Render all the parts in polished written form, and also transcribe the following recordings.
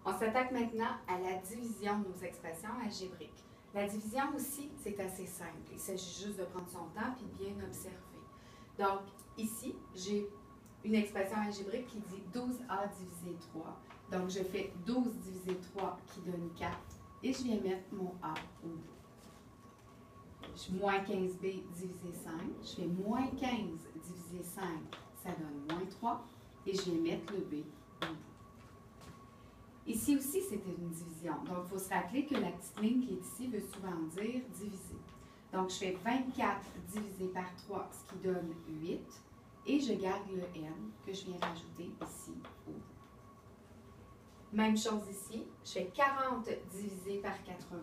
On s'attaque maintenant à la division de nos expressions algébriques. La division aussi, c'est assez simple. Il s'agit juste de prendre son temps et de bien observer. Donc, ici, j'ai une expression algébrique qui dit 12a divisé 3. Donc, je fais 12 divisé 3 qui donne 4 et je viens mettre mon a au bout. Moins 15b divisé 5, je fais moins 15 divisé 5, ça donne moins 3 et je viens mettre le b au bout. Ici aussi, c'était une division. Donc, il faut se rappeler que la petite ligne qui est ici veut souvent dire diviser. Donc, je fais 24 divisé par 3, ce qui donne 8. Et je garde le n que je viens rajouter ici au bout. Même chose ici. Je fais 40 divisé par 80,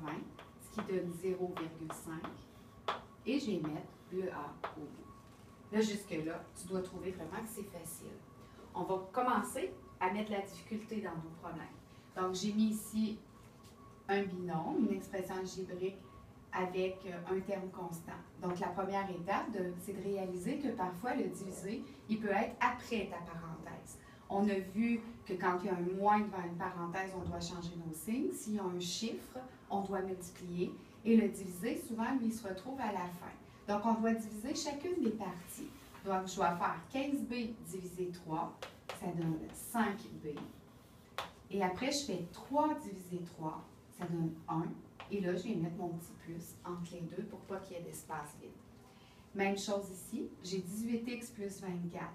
ce qui donne 0,5. Et je vais mettre le a au bout. Là, jusque-là, tu dois trouver vraiment que c'est facile. On va commencer à mettre la difficulté dans nos problèmes. Donc, j'ai mis ici un binôme, une expression algébrique avec un terme constant. Donc, la première étape, c'est de réaliser que parfois, le divisé, il peut être après ta parenthèse. On a vu que quand il y a un moins devant une parenthèse, on doit changer nos signes. S'il y a un chiffre, on doit multiplier. Et le divisé, souvent, lui, il se retrouve à la fin. Donc, on doit diviser chacune des parties. Donc, je dois faire 15b divisé 3, ça donne 5b. Et après, je fais 3 divisé 3, ça donne 1. Et là, je vais mettre mon petit plus entre les deux pour pas qu'il y ait d'espace vide. Même chose ici, j'ai 18x plus 24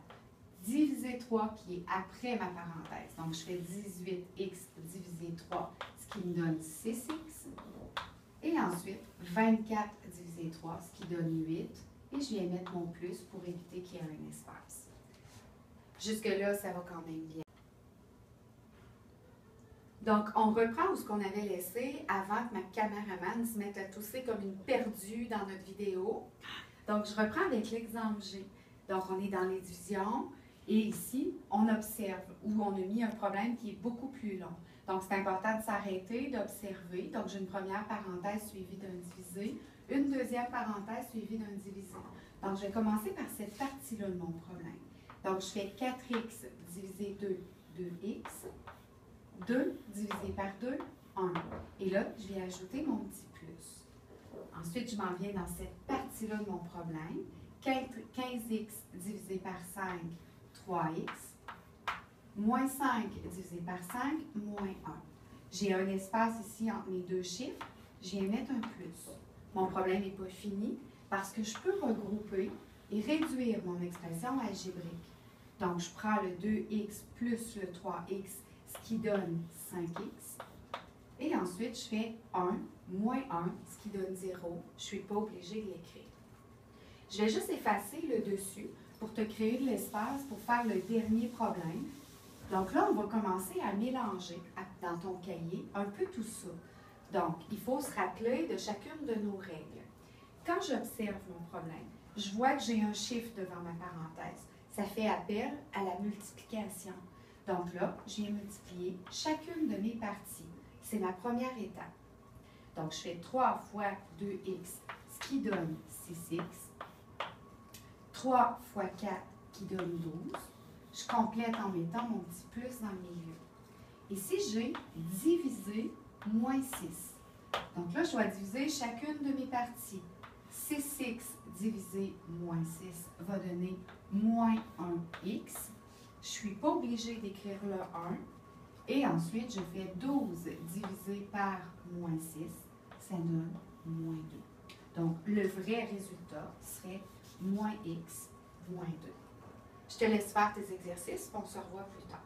divisé 3 qui est après ma parenthèse. Donc, je fais 18x divisé 3, ce qui me donne 6x. Et ensuite, 24 divisé 3, ce qui donne 8. Et je viens mettre mon plus pour éviter qu'il y ait un espace. Jusque-là, ça va quand même bien. Donc, on reprend où ce qu'on avait laissé avant que ma caméraman se mette à tousser comme une perdue dans notre vidéo. Donc, je reprends avec l'exemple G. Donc, on est dans les divisions et ici, on observe où on a mis un problème qui est beaucoup plus long. Donc, c'est important de s'arrêter, d'observer. Donc, j'ai une première parenthèse suivie d'un divisé, une deuxième parenthèse suivie d'un divisé. Donc, je vais commencer par cette partie-là de mon problème. Donc, je fais 4x divisé 2, 2x. 2 divisé par 2, 1. Et là, je vais ajouter mon petit plus. Ensuite, je m'en viens dans cette partie-là de mon problème. 15x divisé par 5, 3x. Moins 5 divisé par 5, moins 1. J'ai un espace ici entre mes deux chiffres. Je viens mettre un plus. Mon problème n'est pas fini parce que je peux regrouper et réduire mon expression algébrique. Donc, je prends le 2x plus le 3x, ce qui donne 5x. Et ensuite, je fais 1 moins 1, ce qui donne 0. Je ne suis pas obligée de l'écrire. Je vais juste effacer le dessus pour te créer de l'espace pour faire le dernier problème. Donc là, on va commencer à mélanger dans ton cahier un peu tout ça. Donc, il faut se rappeler de chacune de nos règles. Quand j'observe mon problème, je vois que j'ai un chiffre devant ma parenthèse. Ça fait appel à la multiplication. Donc là, je viens multiplier chacune de mes parties. C'est ma première étape. Donc, je fais 3 fois 2x, ce qui donne 6x. 3 fois 4, qui donne 12. Je complète en mettant mon petit plus dans le milieu. Ici, j'ai divisé moins 6. Donc là, je dois diviser chacune de mes parties. 6x divisé moins 6 va donner moins 1x. Je ne suis pas obligée d'écrire le 1. Et ensuite, je fais 12 divisé par moins 6. Ça donne moins 2. Donc, le vrai résultat serait moins x moins 2. Je te laisse faire tes exercices, on se revoit plus tard.